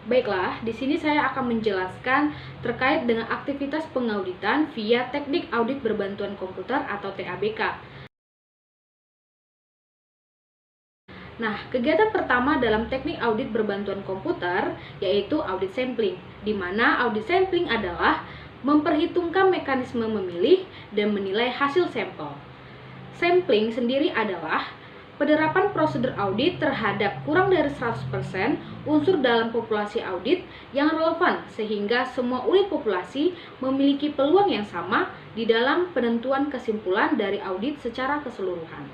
Baiklah, di sini saya akan menjelaskan terkait dengan aktivitas pengauditan via teknik audit berbantuan komputer atau TABK. Nah, kegiatan pertama dalam teknik audit berbantuan komputer yaitu audit sampling, di mana audit sampling adalah memperhitungkan mekanisme memilih dan menilai hasil sampel. Sampling sendiri adalah penerapan prosedur audit terhadap kurang dari 100% unsur dalam populasi audit yang relevan sehingga semua unit populasi memiliki peluang yang sama di dalam penentuan kesimpulan dari audit secara keseluruhan.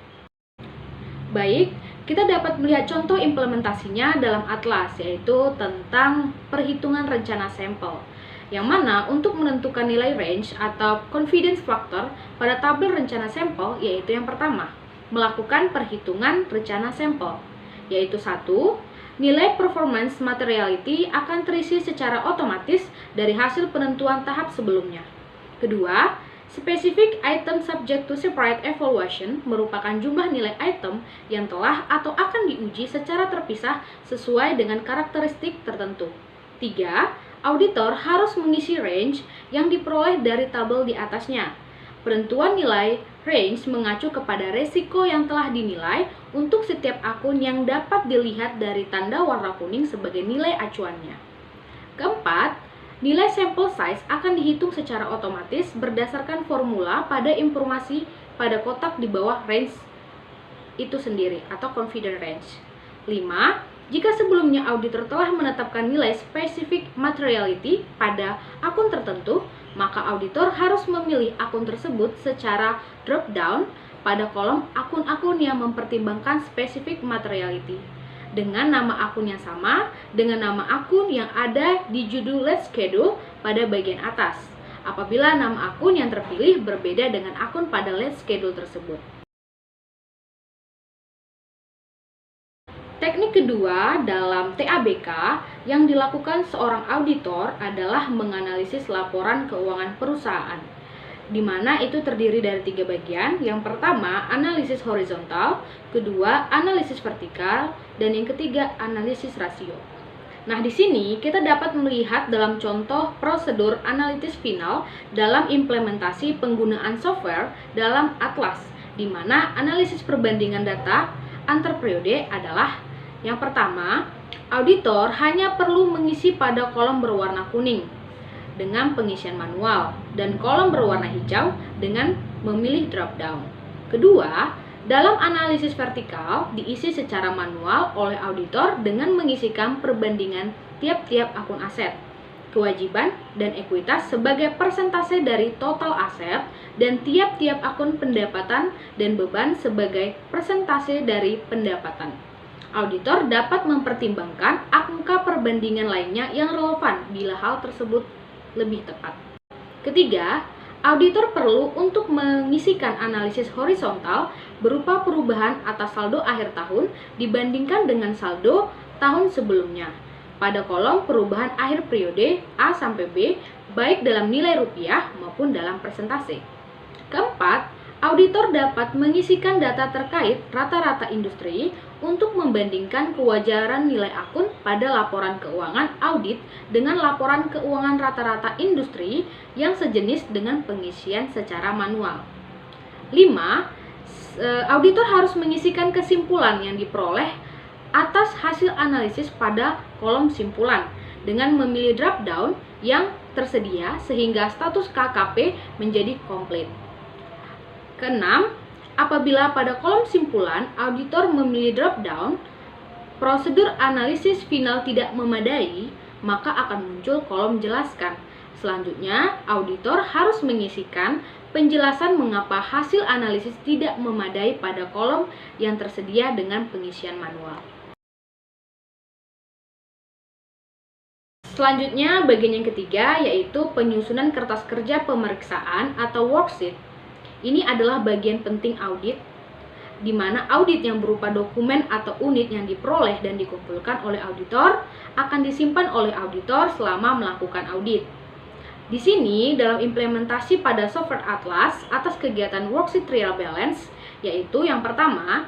Baik, kita dapat melihat contoh implementasinya dalam atlas, yaitu tentang perhitungan rencana sampel, yang mana untuk menentukan nilai range atau confidence factor pada tabel rencana sampel, yaitu yang pertama, melakukan perhitungan rencana sampel, yaitu 1. Nilai performance materiality akan terisi secara otomatis dari hasil penentuan tahap sebelumnya. Kedua, specific item subject to separate evaluation merupakan jumlah nilai item yang telah atau akan diuji secara terpisah sesuai dengan karakteristik tertentu. 3. Auditor harus mengisi range yang diperoleh dari tabel di atasnya. Penentuan nilai range mengacu kepada resiko yang telah dinilai untuk setiap akun yang dapat dilihat dari tanda warna kuning sebagai nilai acuannya. Keempat, nilai sample size akan dihitung secara otomatis berdasarkan formula pada informasi pada kotak di bawah range itu sendiri atau confidence range. 5. Jika sebelumnya auditor telah menetapkan nilai specific materiality pada akun tertentu, maka auditor harus memilih akun tersebut secara drop down pada kolom akun-akun yang mempertimbangkan specific materiality dengan nama akun yang sama dengan nama akun yang ada di judul Let's Schedule pada bagian atas, apabila nama akun yang terpilih berbeda dengan akun pada Let's Schedule tersebut. Teknik kedua dalam TABK yang dilakukan seorang auditor adalah menganalisis laporan keuangan perusahaan, di mana itu terdiri dari 3 bagian. Yang pertama, analisis horizontal, kedua, analisis vertikal, dan yang ketiga, analisis rasio. Nah, di sini kita dapat melihat dalam contoh prosedur analitis final dalam implementasi penggunaan software dalam Atlas, di mana analisis perbandingan data antar periode adalah yang pertama, auditor hanya perlu mengisi pada kolom berwarna kuning dengan pengisian manual dan kolom berwarna hijau dengan memilih drop down. Kedua, dalam analisis vertikal diisi secara manual oleh auditor dengan mengisikan perbandingan tiap-tiap akun aset, kewajiban, dan ekuitas sebagai persentase dari total aset dan tiap-tiap akun pendapatan dan beban sebagai persentase dari pendapatan. Auditor dapat mempertimbangkan angka perbandingan lainnya yang relevan bila hal tersebut lebih tepat. Ketiga, auditor perlu untuk mengisikan analisis horizontal berupa perubahan atas saldo akhir tahun dibandingkan dengan saldo tahun sebelumnya pada kolom perubahan akhir periode A sampai B, baik dalam nilai rupiah maupun dalam persentase. Keempat, auditor dapat mengisikan data terkait rata-rata industri untuk membandingkan kewajaran nilai akun pada laporan keuangan audit dengan laporan keuangan rata-rata industri yang sejenis dengan pengisian secara manual. 5. Auditor harus mengisikan kesimpulan yang diperoleh atas hasil analisis pada kolom simpulan dengan memilih drop down yang tersedia sehingga status KKP menjadi komplit. Keenam, apabila pada kolom simpulan auditor memilih drop down, prosedur analisis final tidak memadai, maka akan muncul kolom jelaskan. Selanjutnya, auditor harus mengisikan penjelasan mengapa hasil analisis tidak memadai pada kolom yang tersedia dengan pengisian manual. Selanjutnya, bagian yang ketiga yaitu penyusunan kertas kerja pemeriksaan atau worksheet. Ini adalah bagian penting audit, di mana audit yang berupa dokumen atau unit yang diperoleh dan dikumpulkan oleh auditor akan disimpan oleh auditor selama melakukan audit. Di sini, dalam implementasi pada software Atlas atas kegiatan worksheet trial balance, yaitu yang pertama,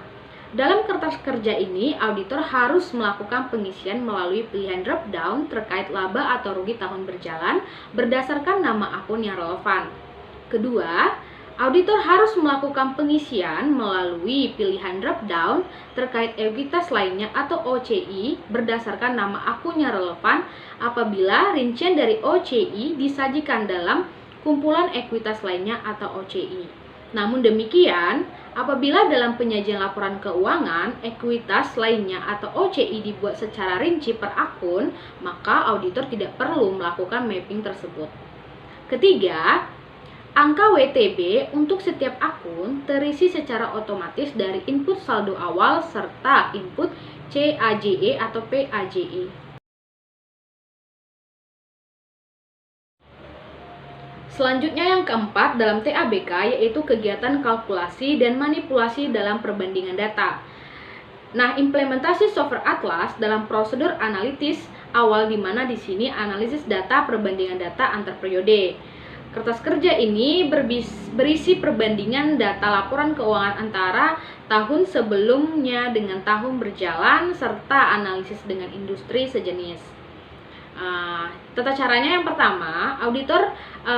Dalam kertas kerja ini, auditor harus melakukan pengisian melalui pilihan drop-down terkait laba atau rugi tahun berjalan berdasarkan nama akun yang relevan. Kedua, auditor harus melakukan pengisian melalui pilihan drop-down terkait ekuitas lainnya atau OCI berdasarkan nama akun yang relevan apabila rincian dari OCI disajikan dalam kumpulan ekuitas lainnya atau OCI. Namun demikian, apabila dalam penyajian laporan keuangan, ekuitas lainnya atau OCI dibuat secara rinci per akun, maka auditor tidak perlu melakukan mapping tersebut. Ketiga, angka WTB untuk setiap akun terisi secara otomatis dari input saldo awal serta input CAJE atau PAJE. Selanjutnya yang keempat dalam TABK yaitu kegiatan kalkulasi dan manipulasi dalam perbandingan data. Nah, implementasi software Atlas dalam prosedur analitis awal di mana di sini analisis data perbandingan data antar periode. Kertas kerja ini berisi perbandingan data laporan keuangan antara tahun sebelumnya dengan tahun berjalan serta analisis dengan industri sejenis. Tata caranya yang pertama, auditor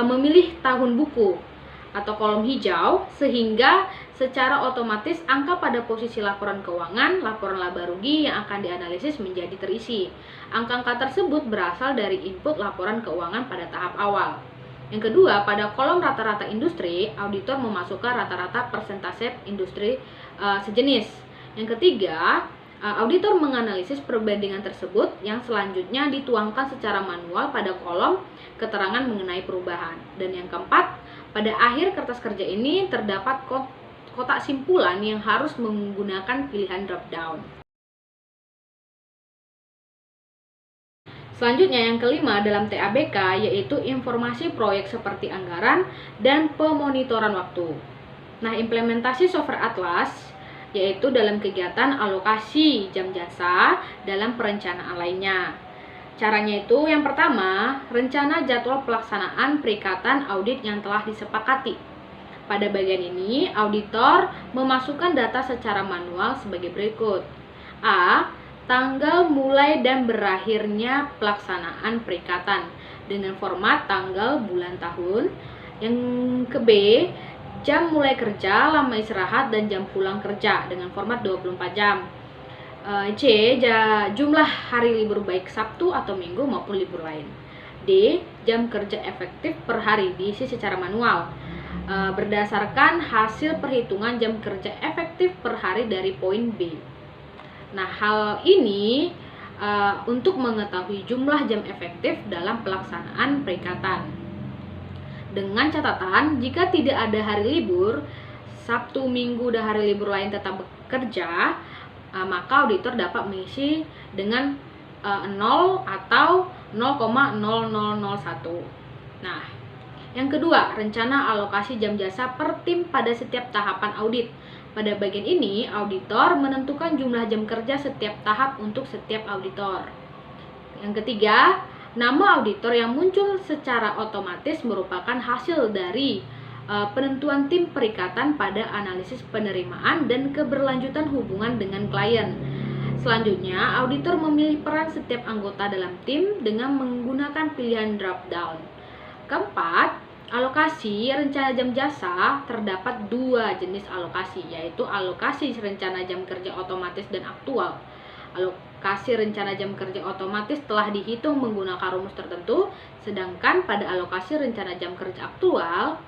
memilih tahun buku atau kolom hijau sehingga secara otomatis angka pada posisi laporan keuangan, laporan laba rugi yang akan dianalisis menjadi terisi. Angka-angka tersebut berasal dari input laporan keuangan pada tahap awal. Yang kedua, pada kolom rata-rata industri, auditor memasukkan rata-rata persentase industri sejenis. Yang ketiga, auditor menganalisis perbandingan tersebut yang selanjutnya dituangkan secara manual pada kolom keterangan mengenai perubahan. Dan yang keempat, pada akhir kertas kerja ini terdapat kotak simpulan yang harus menggunakan pilihan drop-down. Selanjutnya yang kelima dalam TABK yaitu informasi proyek seperti anggaran dan pemonitoran waktu. Nah, implementasi software Atlas yaitu dalam kegiatan alokasi jam jasa dalam perencanaan lainnya. Caranya itu yang pertama, rencana jadwal pelaksanaan perikatan audit yang telah disepakati. Pada bagian ini, auditor memasukkan data secara manual sebagai berikut. A. Tanggal mulai dan berakhirnya pelaksanaan perikatan dengan format tanggal, bulan, tahun. Yang ke B, jam mulai kerja, lama istirahat, dan jam pulang kerja dengan format 24 jam. C. Jumlah hari libur baik Sabtu atau Minggu maupun libur lain. D. Jam kerja efektif per hari diisi secara manual berdasarkan hasil perhitungan jam kerja efektif per hari dari poin B. Nah, hal ini untuk mengetahui jumlah jam efektif dalam pelaksanaan perikatan. Dengan catatan, jika tidak ada hari libur, Sabtu, Minggu, dan hari libur lain tetap bekerja, maka auditor dapat mengisi dengan 0 atau 0,0001. Nah, yang kedua, rencana alokasi jam jasa per tim pada setiap tahapan audit. Pada bagian ini, auditor menentukan jumlah jam kerja setiap tahap untuk setiap auditor. Yang ketiga, nama auditor yang muncul secara otomatis merupakan hasil dari penentuan tim perikatan pada analisis penerimaan dan keberlanjutan hubungan dengan klien. Selanjutnya, auditor memilih peran setiap anggota dalam tim dengan menggunakan pilihan drop-down. Keempat, alokasi rencana jam jasa terdapat dua jenis alokasi, yaitu alokasi rencana jam kerja otomatis dan aktual. Alokasi rencana jam kerja otomatis telah dihitung menggunakan rumus tertentu, sedangkan pada alokasi rencana jam kerja aktual,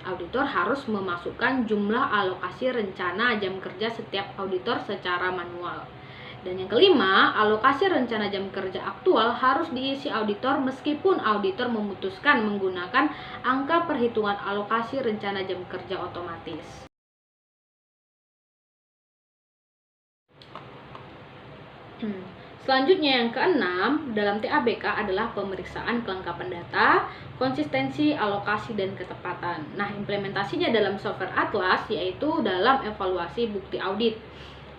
auditor harus memasukkan jumlah alokasi rencana jam kerja setiap auditor secara manual. Dan yang kelima, alokasi rencana jam kerja aktual harus diisi auditor meskipun auditor memutuskan menggunakan angka perhitungan alokasi rencana jam kerja otomatis. Selanjutnya yang keenam dalam TABK adalah pemeriksaan kelengkapan data, konsistensi, alokasi, dan ketepatan. Nah, implementasinya dalam software Atlas yaitu dalam evaluasi bukti audit.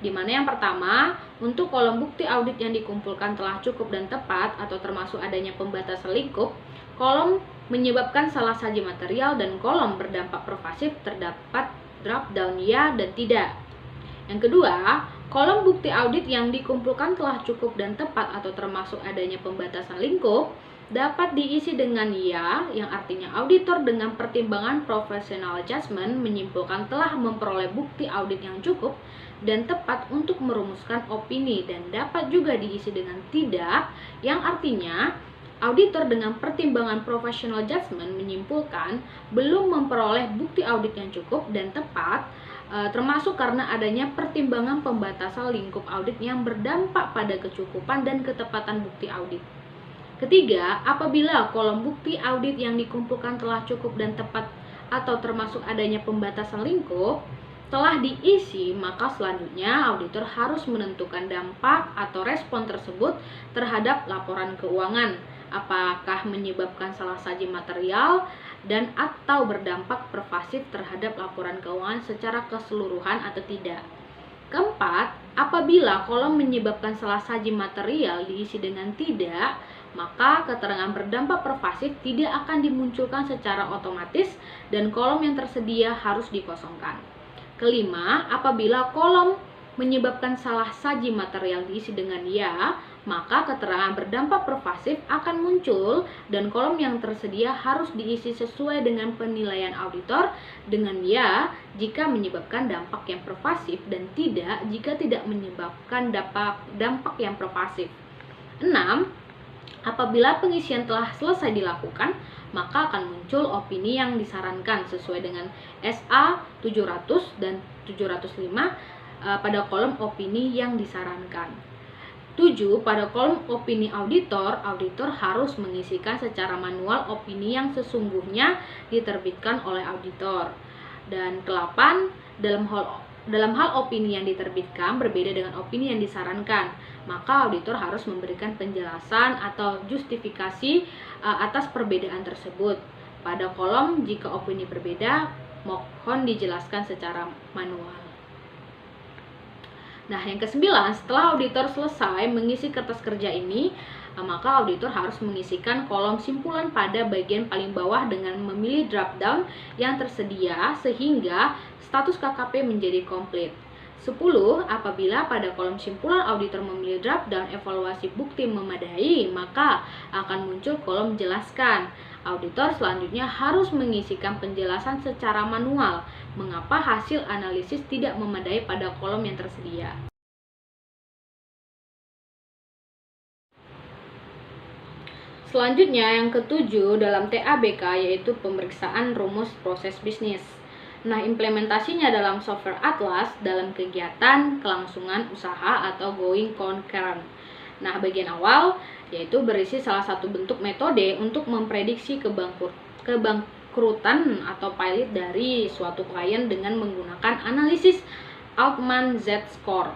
Di mana yang pertama, untuk kolom bukti audit yang dikumpulkan telah cukup dan tepat atau termasuk adanya pembatasan lingkup, kolom menyebabkan salah saji material dan kolom berdampak pervasif terdapat drop down ya dan tidak. Yang kedua, kolom bukti audit yang dikumpulkan telah cukup dan tepat atau termasuk adanya pembatasan lingkup dapat diisi dengan ya, yang artinya auditor dengan pertimbangan professional judgment menyimpulkan telah memperoleh bukti audit yang cukup dan tepat untuk merumuskan opini, dan dapat juga diisi dengan tidak, yang artinya auditor dengan pertimbangan professional judgment menyimpulkan belum memperoleh bukti audit yang cukup dan tepat, termasuk karena adanya pertimbangan pembatasan lingkup audit yang berdampak pada kecukupan dan ketepatan bukti audit. Ketiga, apabila kolom bukti audit yang dikumpulkan telah cukup dan tepat atau termasuk adanya pembatasan lingkup telah diisi, maka selanjutnya auditor harus menentukan dampak atau respon tersebut terhadap laporan keuangan, apakah menyebabkan salah saji material dan atau berdampak pervasif terhadap laporan keuangan secara keseluruhan atau tidak. Keempat, apabila kolom menyebabkan salah saji material diisi dengan tidak, maka keterangan berdampak pervasif tidak akan dimunculkan secara otomatis dan kolom yang tersedia harus dikosongkan. Kelima, apabila kolom menyebabkan salah saji material diisi dengan ya, maka keterangan berdampak pervasif akan muncul dan kolom yang tersedia harus diisi sesuai dengan penilaian auditor dengan ya jika menyebabkan dampak yang pervasif dan tidak jika tidak menyebabkan dampak yang pervasif. 6. Apabila pengisian telah selesai dilakukan, maka akan muncul opini yang disarankan sesuai dengan SA 700 dan 705 pada kolom opini yang disarankan. 7. Pada kolom opini auditor, auditor harus mengisikan secara manual opini yang sesungguhnya diterbitkan oleh auditor. Dan ke-8, dalam hal opini yang diterbitkan berbeda dengan opini yang disarankan, maka auditor harus memberikan penjelasan atau justifikasi atas perbedaan tersebut. Pada kolom jika opini berbeda, mohon dijelaskan secara manual. Nah, yang ke-9, setelah auditor selesai mengisi kertas kerja ini, maka auditor harus mengisikan kolom simpulan pada bagian paling bawah dengan memilih drop down yang tersedia sehingga status KKP menjadi komplit. 10. Apabila pada kolom simpulan auditor memilih drop down evaluasi bukti memadai, maka akan muncul kolom jelaskan. Auditor selanjutnya harus mengisikan penjelasan secara manual mengapa hasil analisis tidak memadai pada kolom yang tersedia. Selanjutnya yang ke-7 dalam TABK yaitu pemeriksaan rumus proses bisnis. Nah, implementasinya dalam software Atlas dalam kegiatan kelangsungan usaha atau going concern. Nah, bagian awal yaitu berisi salah satu bentuk metode untuk memprediksi kebangkrutan atau pilot dari suatu klien dengan menggunakan analisis Altman Z-score.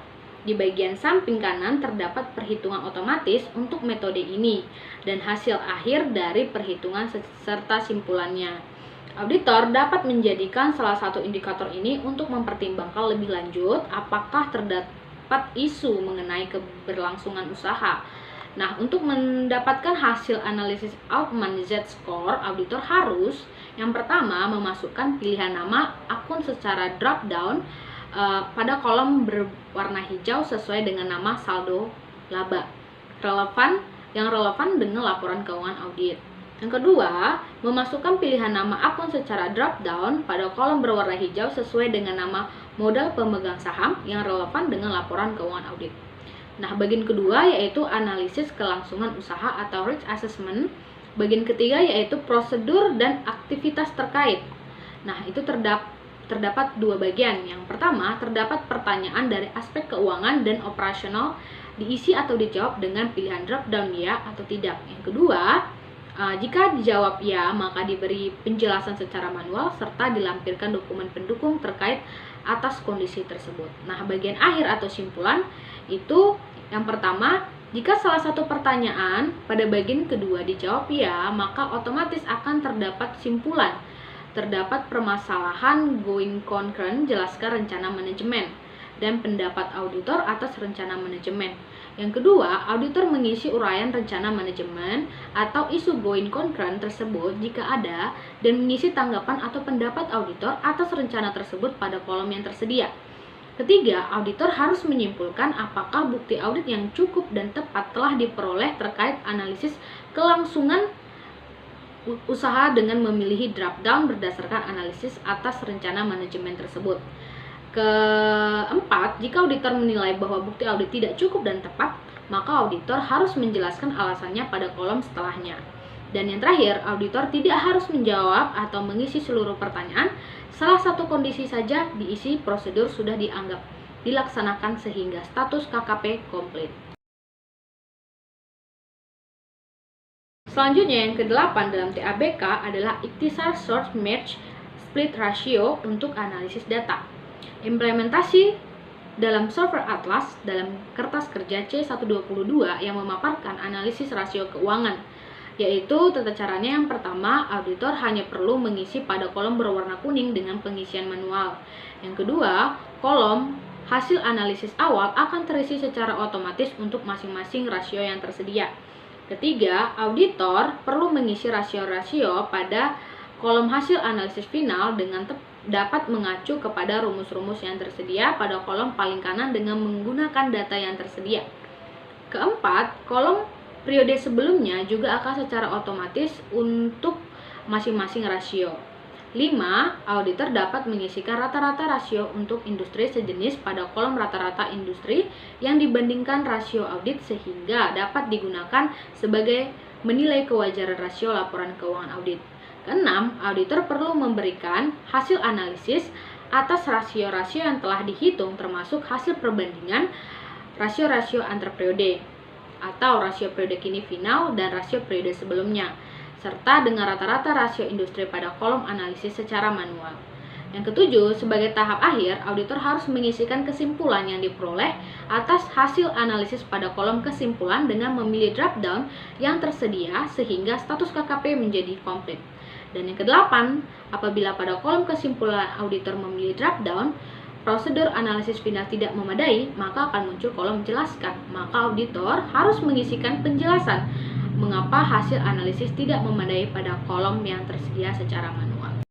Di bagian samping kanan terdapat perhitungan otomatis untuk metode ini dan hasil akhir dari perhitungan serta simpulannya. Auditor dapat menjadikan salah satu indikator ini untuk mempertimbangkan lebih lanjut apakah terdapat isu mengenai keberlangsungan usaha. Nah, untuk mendapatkan hasil analisis Altman Z-score, auditor harus yang pertama memasukkan pilihan nama akun secara drop down pada kolom berwarna hijau sesuai dengan nama saldo laba yang relevan dengan laporan keuangan audit. Yang kedua, memasukkan pilihan nama akun secara drop down pada kolom berwarna hijau sesuai dengan nama modal pemegang saham yang relevan dengan laporan keuangan audit. Nah, bagian kedua yaitu analisis kelangsungan usaha atau risk assessment. Bagian ketiga yaitu prosedur dan aktivitas terkait. Nah, itu terdapat dua bagian. Yang pertama, terdapat pertanyaan dari aspek keuangan dan operasional diisi atau dijawab dengan pilihan drop down ya atau tidak. Yang kedua, jika dijawab ya, maka diberi penjelasan secara manual serta dilampirkan dokumen pendukung terkait atas kondisi tersebut. Nah, bagian akhir atau simpulan itu yang pertama, jika salah satu pertanyaan pada bagian kedua dijawab ya, maka otomatis akan terdapat simpulan. Terdapat permasalahan going concern, jelaskan rencana manajemen, dan pendapat auditor atas rencana manajemen. Yang kedua, auditor mengisi uraian rencana manajemen atau isu going concern tersebut jika ada dan mengisi tanggapan atau pendapat auditor atas rencana tersebut pada kolom yang tersedia. Ketiga, auditor harus menyimpulkan apakah bukti audit yang cukup dan tepat telah diperoleh terkait analisis kelangsungan usaha dengan memilih drop down berdasarkan analisis atas rencana manajemen tersebut. Keempat, jika auditor menilai bahwa bukti audit tidak cukup dan tepat, maka auditor harus menjelaskan alasannya pada kolom setelahnya. Dan yang terakhir, auditor tidak harus menjawab atau mengisi seluruh pertanyaan. Salah satu kondisi saja diisi, prosedur sudah dianggap dilaksanakan sehingga status KKP komplit. Selanjutnya yang ke-8 dalam TABK adalah ikhtisar Sort Merge Split Ratio untuk analisis data. Implementasi dalam software Atlas dalam kertas kerja C122 yang memaparkan analisis rasio keuangan, yaitu tata caranya yang pertama, auditor hanya perlu mengisi pada kolom berwarna kuning dengan pengisian manual. Yang kedua, kolom hasil analisis awal akan terisi secara otomatis untuk masing-masing rasio yang tersedia. Ketiga, auditor perlu mengisi rasio-rasio pada kolom hasil analisis final dengan dapat mengacu kepada rumus-rumus yang tersedia pada kolom paling kanan dengan menggunakan data yang tersedia. Keempat, kolom periode sebelumnya juga akan secara otomatis untuk masing-masing rasio. 5. Auditor dapat mengisikan rata-rata rasio untuk industri sejenis pada kolom rata-rata industri yang dibandingkan rasio audit sehingga dapat digunakan sebagai menilai kewajaran rasio laporan keuangan audit. Keenam, auditor perlu memberikan hasil analisis atas rasio-rasio yang telah dihitung termasuk hasil perbandingan rasio-rasio antar periode atau rasio periode kini final dan rasio periode sebelumnya, serta dengan rata-rata rasio industri pada kolom analisis secara manual. Yang ketujuh, sebagai tahap akhir, auditor harus mengisikan kesimpulan yang diperoleh atas hasil analisis pada kolom kesimpulan dengan memilih drop down yang tersedia sehingga status KKP menjadi komplit. Dan yang kedelapan, apabila pada kolom kesimpulan auditor memilih drop down, prosedur analisis final tidak memadai, maka akan muncul kolom jelaskan. Maka auditor harus mengisikan penjelasan mengapa hasil analisis tidak memadai pada kolom yang tersedia secara manual.